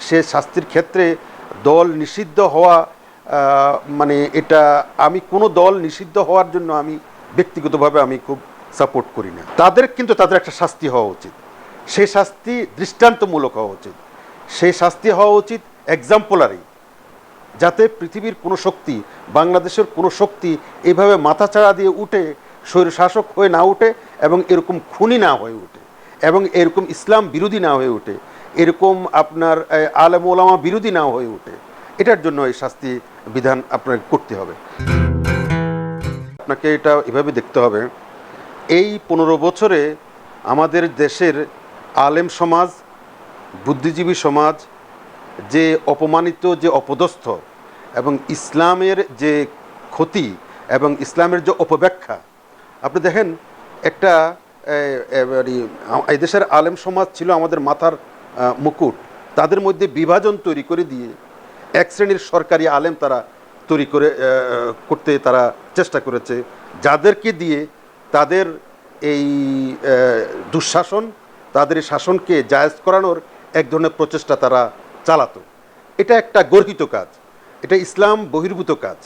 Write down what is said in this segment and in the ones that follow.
সে শাস্তির ক্ষেত্রে দল নিষিদ্ধ হওয়া মানে এটা আমি কোনো দল নিষিদ্ধ হওয়ার জন্য আমি ব্যক্তিগতভাবে আমি খুব সাপোর্ট করি না। তাদের একটা শাস্তি হওয়া উচিত, সেই শাস্তি দৃষ্টান্তমূলক হওয়া উচিত, সেই শাস্তি হওয়া উচিত এক্সাম্পলারি, যাতে পৃথিবীর কোনো শক্তি, বাংলাদেশের কোনো শক্তি এভাবে মাথাচাড়া দিয়ে উঠে স্বৈরশাসক হয়ে না উঠে এবং এরকম খুনি না হয়ে উঠে এবং এরকম ইসলাম বিরোধী না হয়ে উঠে, এরকম আপনার আলেম ওলামা বিরোধী না হয়ে উঠে। এটার জন্য এই শাস্তি বিধান আপনাকে করতে হবে। আপনাকে এটা এভাবে দেখতে হবে, এই 15 বছরে আমাদের দেশের আলেম সমাজ, বুদ্ধিজীবী সমাজ যে অপমানিত, যে অপদস্থ এবং ইসলামের যে ক্ষতি এবং ইসলামের যে অপব্যাখ্যা, আপনি দেখেন একটা এই দেশের আলেম সমাজ ছিল আমাদের মাথার মুকুট, তাদের মধ্যে বিভাজন তৈরি করে দিয়ে এক শ্রেণীর সরকারি আলেম তারা তৈরি করতে তারা চেষ্টা করেছে, যাদেরকে দিয়ে তাদের এই দুঃশাসন, তাদের এই শাসনকে জায়েজ করানোর এক ধরনের প্রচেষ্টা তারা চালাতো। এটা একটা গর্হিত কাজ, এটা ইসলাম বহির্ভূত কাজ।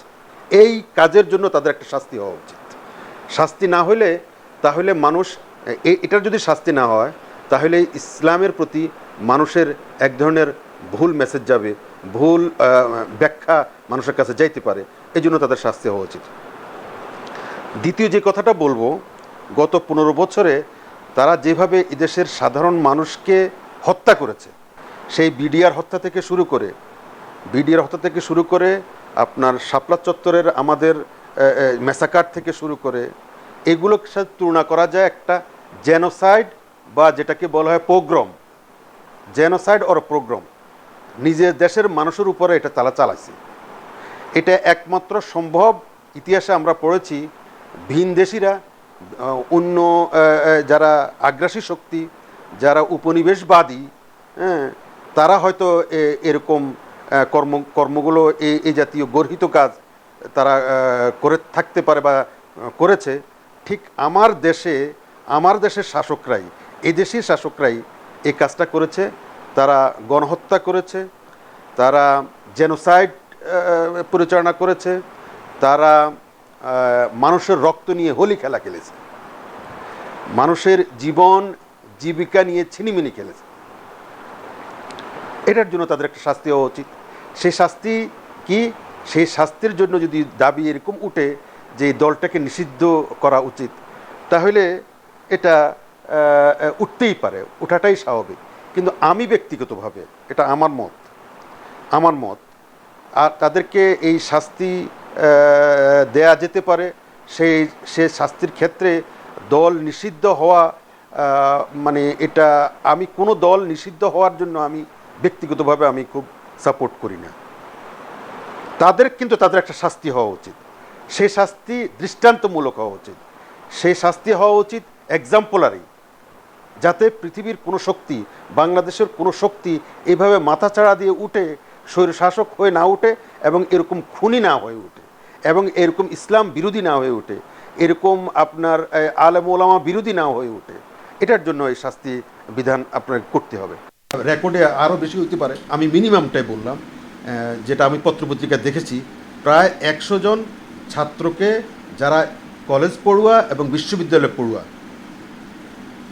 এই কাজের জন্য তাদের একটা শাস্তি হওয়া উচিত। শাস্তি না হলে তাহলে মানুষ, এটার যদি শাস্তি না হয় তাহলে ইসলামের প্রতি মানুষের এক ধরনের ভুল মেসেজ যাবে, ভুল ব্যাখ্যা মানুষের কাছে যাইতে পারে। এই জন্য তাদের শাস্তি হওয়া উচিত। দ্বিতীয় যে কথাটা বলবো, গত 15 বছরে তারা যেভাবে এদেশের সাধারণ মানুষকে হত্যা করেছে, সেই বিডিআর হত্যা থেকে শুরু করে আপনার শাপলা চত্বরের আমাদের ম্যাসাকার থেকে শুরু করে, এগুলোর সাথে তুলনা করা যায় একটা জেনোসাইড বা যেটাকে বলা হয় পোগ্রম, জেনোসাইড অর পোগ্রম। নিজের দেশের মানুষের উপরে এটা তারা চালাইছে। এটা একমাত্র সম্ভব, ইতিহাসে আমরা পড়েছি, ভিনদেশীরা, অন্য যারা আগ্রাসী শক্তি, যারা উপনিবেশবাদী, তারা হয়তো এরকম কর্মগুলো, এই জাতীয় গর্হিত কাজ তারা করে থাকতে পারে বা করেছে। ঠিক আমার দেশের শাসকরাই, এই দেশের শাসকরাই এই কাজটা করেছে। তারা গণহত্যা করেছে, তারা জেনোসাইড পরিচালনা করেছে, তারা মানুষের রক্ত নিয়ে হোলি খেলা খেলেছে, মানুষের জীবন জীবিকা নিয়ে ছিনিমিনি খেলেছে। এটার জন্য তাদের একটা শাস্তি হওয়া উচিত। সেই শাস্তি কি? সেই শাস্তির জন্য যদি দাবি এরকম উঠে যে দলটাকে নিষিদ্ধ করা উচিত, তাহলে এটা উঠতেই পারে, ওঠাটাই স্বাভাবিক। কিন্তু আমি ব্যক্তিগতভাবে, এটা আমার মত, আর তাদেরকে এই শাস্তি দেয়া যেতে পারে। সে শাস্তির ক্ষেত্রে দল নিষিদ্ধ হওয়া মানে এটা আমি কোনো দল নিষিদ্ধ হওয়ার জন্য আমি ব্যক্তিগতভাবে আমি খুব সাপোর্ট করি না। তাদের একটা শাস্তি হওয়া উচিত, সেই শাস্তি দৃষ্টান্তমূলক হওয়া উচিত, সেই শাস্তি হওয়া উচিত এক্সাম্পলারি, যাতে পৃথিবীর কোনো শক্তি, বাংলাদেশের কোনো শক্তি এভাবে মাথাচাড়া দিয়ে উঠে স্বৈরশাসক হয়ে না উঠে এবং এরকম খুনি না হয়ে উঠে এবং এরকম ইসলাম বিরোধী না হয়ে উঠে, এরকম আপনার আলেম ওলামা বিরোধী না হয়ে উঠে। এটার জন্য এই শাস্তি বিধান আপনার করতে হবে। রেকর্ডে আরও বেশি হতে পারে, আমি মিনিমামটাই বললাম। যেটা আমি পত্রপত্রিকায় দেখেছি, প্রায় 100 জন ছাত্রকে, যারা কলেজ পড়ুয়া এবং বিশ্ববিদ্যালয় পড়ুয়া,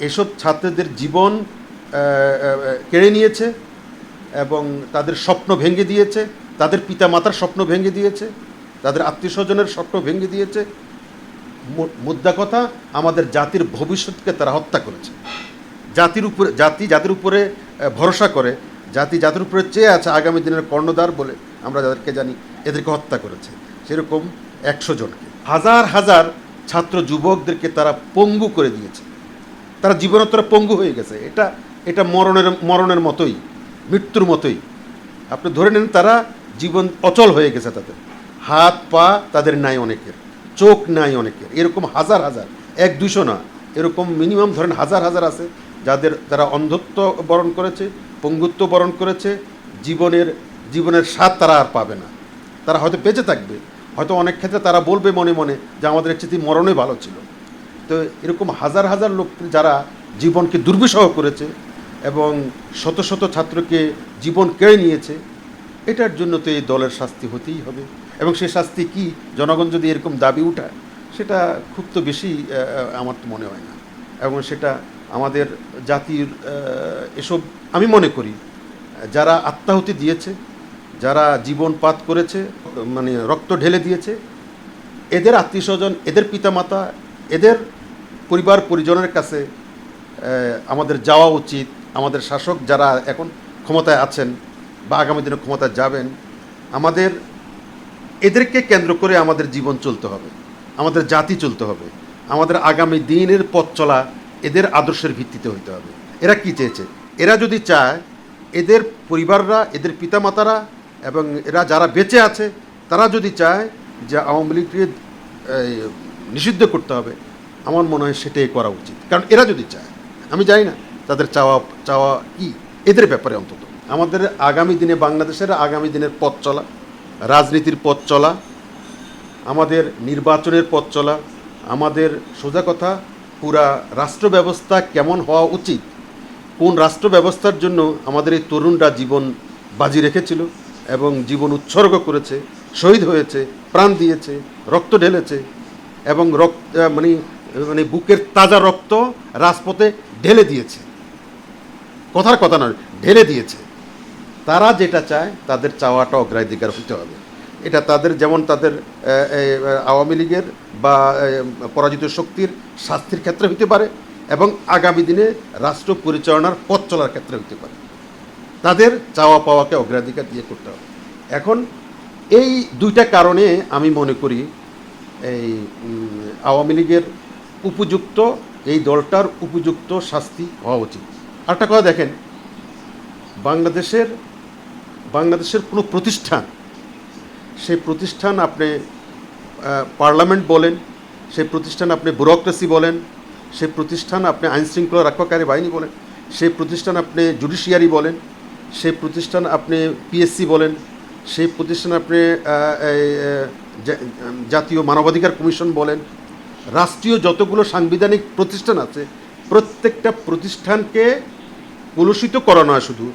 এসব ছাত্রদের জীবন কেড়ে নিয়েছে এবং তাদের স্বপ্ন ভেঙে দিয়েছে, তাদের পিতামাতার স্বপ্ন ভেঙে দিয়েছে, তাদের আত্মীয় স্বজনের স্বপ্ন ভেঙে দিয়েছে। মুদ্রা কথা, আমাদের জাতির ভবিষ্যৎকে তারা হত্যা করেছে। জাতি যাদের উপরে ভরসা করে, জাতি যাদের উপরে চেয়ে আছে আগামী দিনের কর্ণধার বলে আমরা যাদেরকে জানি, এদেরকে হত্যা করেছে। সেরকম 100 জনকে, হাজার হাজার ছাত্র যুবকদেরকে তারা পঙ্গু করে দিয়েছে, তারা জীবনোত্তর পঙ্গু হয়ে গেছে। এটা মরণের মতোই, মৃত্যুর মতোই। আপনি ধরে নেন তারা জীবন অচল হয়ে গেছে, তাদের হাত পা তাদের নাই অনেকের, চোখ নাই অনেকের। এরকম হাজার হাজার, 1-200 না, এরকম মিনিমাম ধরেন হাজার হাজার আছে যারা অন্ধত্ব বরণ করেছে, পঙ্গুত্ব বরণ করেছে। জীবনের স্বাদ তারা আর পাবে না। তারা হয়তো বেঁচে থাকবে, হয়তো অনেক ক্ষেত্রে তারা বলবে মনে মনে যে আমাদের চেয়ে মরণই ভালো ছিল। তো এরকম হাজার হাজার লোক যারা জীবনকে দুর্বিষহ করেছে, এবং শত শত ছাত্রকে জীবন কেড়ে নিয়েছে, এটার জন্য তো এই দলের শাস্তি হতেই হবে। এবং সেই শাস্তি কি, জনগণ যদি এরকম দাবি উঠায়, সেটা খুব তো বেশি আমার তো মনে হয় না। এবং সেটা আমাদের জাতির এসব, আমি মনে করি যারা আত্মাহুতি দিয়েছে, যারা জীবনপাত করেছে, মানে রক্ত ঢেলে দিয়েছে, এদের আত্মীয় স্বজন, এদের পিতামাতা, এদের পরিবার পরিজনের কাছে আমাদের যাওয়া উচিত। আমাদের শাসক যারা এখন ক্ষমতায় আছেন বা আগামী দিনে ক্ষমতায় যাবেন, আমাদের এদেরকে কেন্দ্র করে আমাদের জীবন চলতে হবে, আমাদের জাতি চলতে হবে, আমাদের আগামী দিনের পথ চলা এদের আদর্শের ভিত্তিতে হইতে হবে। এরা কি চেয়েছে? এরা যদি চায়, এদের পরিবাররা, এদের পিতামাতারা এবং এরা যারা বেঁচে আছে, তারা যদি চায় যে আওয়ামী লীগকে নিষিদ্ধ করতে হবে, আমার মনে হয় সেটাই করা উচিত। কারণ এরা যদি চায়, আমি জানি না তাদের চাওয়া কি এদের ব্যাপারে। অন্তত আমাদের আগামী দিনে, বাংলাদেশের আগামী দিনের পথ চলা, রাজনীতির পথ চলা, আমাদের নির্বাচনের পথ চলা, আমাদের সোজা কথা পুরা রাষ্ট্র ব্যবস্থা কেমন হওয়া উচিত, কোন রাষ্ট্র ব্যবস্থার জন্য আমাদের এই তরুণরা জীবন বাজি রেখেছিল এবং জীবন উৎসর্গ করেছে, শহীদ হয়েছে, প্রাণ দিয়েছে, রক্ত ঢেলেছে এবং মানে বুকের তাজা রক্ত রাজপথে ঢেলে দিয়েছে, কথার কথা নয়, ঢেলে দিয়েছে। তারা যেটা চায়, তাদের চাওয়াটা অগ্রাধিকার হতে হবে। এটা তাদের, যেমন তাদের আওয়ামী লীগের বা পরাজিত শক্তির শাস্তির ক্ষেত্রে হতে পারে এবং আগামী দিনে রাষ্ট্র পরিচালনার পথ চলার ক্ষেত্রে হতে পারে। তাদের চাওয়া পাওয়াকে অগ্রাধিকার দিয়ে করতে হবে। এখন এই দুইটা কারণে আমি মনে করি এই আওয়ামী লীগের উপযুক্ত, এই দলটার উপযুক্ত শাস্তি হওয়া উচিত। আরেকটা কথা দেখেন, বাংলাদেশের কোনো প্রতিষ্ঠান, সেই প্রতিষ্ঠান আপনি পার্লামেন্ট বলেন, সেই প্রতিষ্ঠান আপনি ব্যুরোক্রেসি বলেন, সেই প্রতিষ্ঠান আপনি আইনশৃঙ্খলা রক্ষাকারী বাহিনী বলেন, সেই প্রতিষ্ঠান আপনি জুডিশিয়ারি বলেন, সেই প্রতিষ্ঠান আপনি পিএসসি বলেন, সেই প্রতিষ্ঠান আপনি জাতীয় মানবাধিকার কমিশন বলেন, রাষ্ট্রীয় যতগুলো সাংবিধানিক প্রতিষ্ঠান আছে, প্রত্যেকটা প্রতিষ্ঠানকে কলুষিত করা নয়, শুধু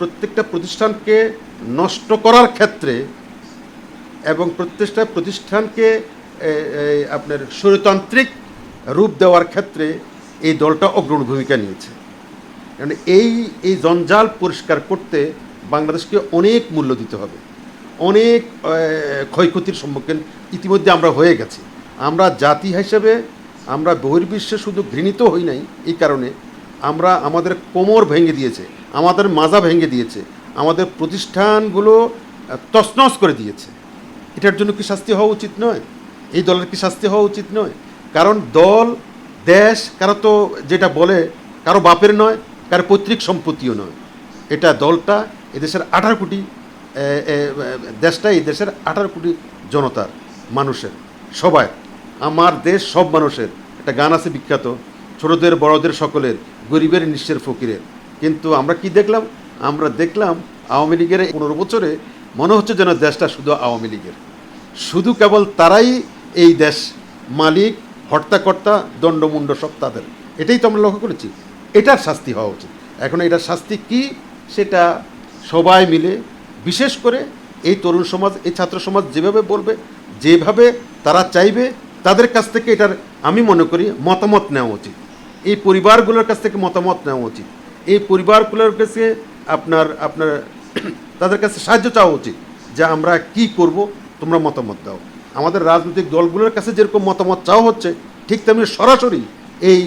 প্রত্যেকটা প্রতিষ্ঠানকে নষ্ট করার ক্ষেত্রে এবং প্রত্যেকটা প্রতিষ্ঠানকে আপনার স্বৈরতান্ত্রিক রূপ দেওয়ার ক্ষেত্রে এই দলটা অগ্রণী ভূমিকা নিয়েছে। কারণ এই জঞ্জাল পরিষ্কার করতে বাংলাদেশকে অনেক মূল্য দিতে হবে, অনেক ক্ষয়ক্ষতির সম্মুখীন ইতিমধ্যে আমরা হয়ে গেছি। আমরা জাতি হিসেবে আমরা বহির্বিশ্বে শুধু ঘৃণিত হই নাই, এই কারণে আমরা আমাদের কোমর ভেঙে দিয়েছে, আমাদের মাজা ভেঙে দিয়েছে, আমাদের প্রতিষ্ঠানগুলো তছনছ করে দিয়েছে। এটার জন্য কি শাস্তি হওয়া উচিত নয়? এই দলের কি শাস্তি হওয়া উচিত নয়? কারণ দল, দেশ কারো তো, যেটা বলে, কারো বাপের নয়, কারো পৈতৃক সম্পত্তিও নয়। এটা দলটা এদেশের 18 কোটি, দেশটা এই দেশের 18 কোটি জনতার, মানুষের, সবাই, আমার দেশ সব মানুষের। একটা গান আছে বিখ্যাত, ছোটদের বড়দের সকলের, গরিবের নিঃস্বের ফকিরের। কিন্তু আমরা কি দেখলাম? আমরা দেখলাম আওয়ামী লীগের 15 বছরে মনে হচ্ছে যেন দেশটা শুধু আওয়ামী লীগের, শুধু কেবল তারাই এই দেশ মালিক, হর্তাকর্তা, দণ্ডমুণ্ড সব তাদের। এটাই তো আমরা লক্ষ্য করেছি। এটার শাস্তি হওয়া উচিত। এখন এটার শাস্তি কি, সেটা সবাই মিলে, বিশেষ করে এই তরুণ সমাজ, এই ছাত্র সমাজ যেভাবে বলবে, যেভাবে তারা চাইবে, তাদের কাছ থেকে এটার, আমি মনে করি, মতামত নেওয়া উচিত। এই পরিবারগুলোর কাছ থেকে মতামত নেওয়া উচিত। এই পরিবারগুলোর কাছে আপনার তাদের কাছে সাহায্য চাওয়া উচিত যে আমরা কি করব, তোমরা মতামত দাও। আমাদের রাজনৈতিক দলগুলোর কাছে যেরকম মতামত চাওয়া হচ্ছে, ঠিক তেমনি সরাসরি এই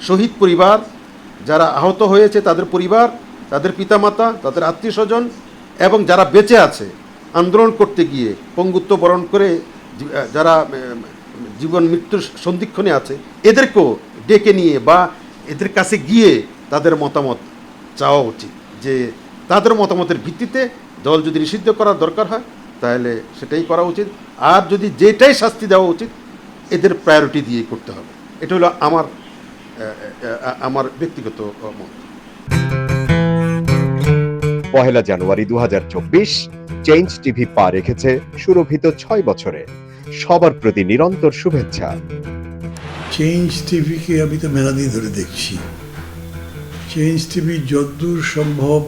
শহীদ পরিবার, যারা আহত হয়েছে তাদের পরিবার, তাদের পিতামাতা, তাদের আত্মীয় স্বজন এবং যারা বেঁচে আছে আন্দোলন করতে গিয়ে পঙ্গুত্ব বরণ করে, যারা জীবন মৃত্যুর সন্ধিক্ষণে আছে, এদেরকেও ডেকে নিয়ে বা এদের কাছে গিয়ে তাদের মতামত চাওয়া উচিত। যে তাদের মতামতের ভিত্তিতে দল যদি নিষিদ্ধ করার দরকার হয়, তাহলে সেটাই করা উচিত। আর যদি যেটাই শাস্তি দেওয়া উচিত, এদের প্রায়োরিটি দিয়ে করতে হবে। এটা হলো আমার ব্যক্তিগত মত। 1 জানুয়ারি 2024 চেঞ্জ টিভি পা রেখেছে সুরভিত 6 বছরে। সবার প্রতি নিরন্তর শুভেচ্ছা। চেঞ্জ টিভিকে আমি তো মেলা দিন ধরে দেখছি, চেঞ্জ টিভি যতদূর সম্ভব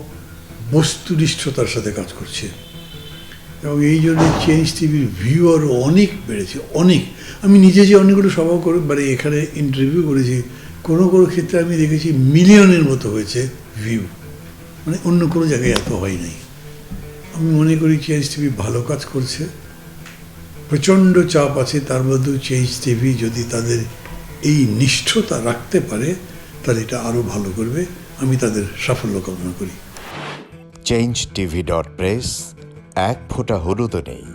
বস্তুনিষ্ঠতার সাথে কাজ করছে এবং এই জন্য চেঞ্জ টিভির ভিউ আরও অনেক বেড়েছে, অনেক। আমি নিজে যে অনেকগুলো সভা করে মানে এখানে ইন্টারভিউ করেছি, কোনো কোনো ক্ষেত্রে আমি দেখেছি মিলিয়নের মতো হয়েছে ভিউ, মানে অন্য কোনো জায়গায় এত হয় নাই। আমি মনে করি চেঞ্জ টিভি ভালো কাজ করছে, প্রচণ্ড চাপ আছে, তার মধ্যেও চেঞ্জ টিভি যদি তাদের এই নিষ্ঠতা রাখতে পারে তাহলে এটা আরও ভালো করবে। আমি তাদের সাফল্য কামনা করি। চেঞ্জ টিভি.প্রেস, এক ফোঁটা হলুদও নেই।